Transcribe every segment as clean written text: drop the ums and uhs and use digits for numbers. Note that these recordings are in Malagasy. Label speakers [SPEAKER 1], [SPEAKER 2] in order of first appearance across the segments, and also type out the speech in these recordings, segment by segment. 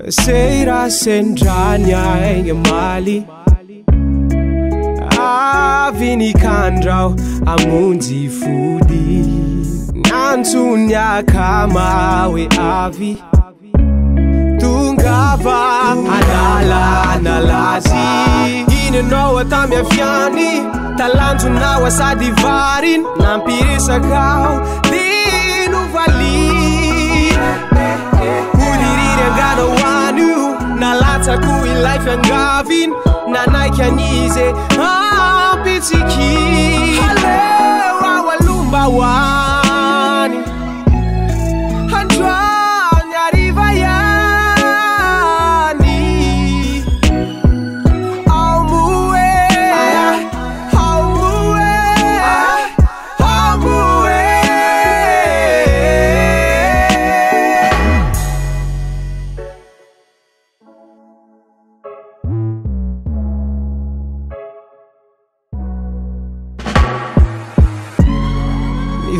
[SPEAKER 1] Seira sendrany aigny maly avy nikandrao amonjy fody nantsony akama hoe avy tongava alala nalazy inanao atamiafiany talanjonao asady variny nampiresakao dinovali hodiriry anganao anio nalatsako ilay fiangaviny nanaiky anize ampitsiki aleo ao alomba hoany androany ariva ihany ao moe ao moe ao moe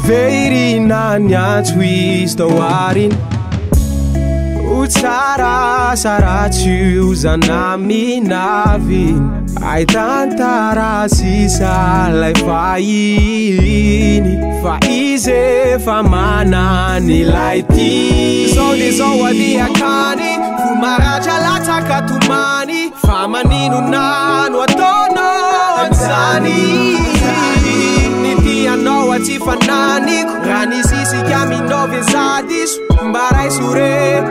[SPEAKER 1] Veirina niantso izy tao ariny ho tsara saratsio zanaminaviny aitantara sisa lay fahiny fa izy efa manany lay ty zao de zao aliakany fo maratra latsaka tomany fa manino nano ataonao anjany anao aty fananiko raha nisisika aminao vezadiso mba ray sore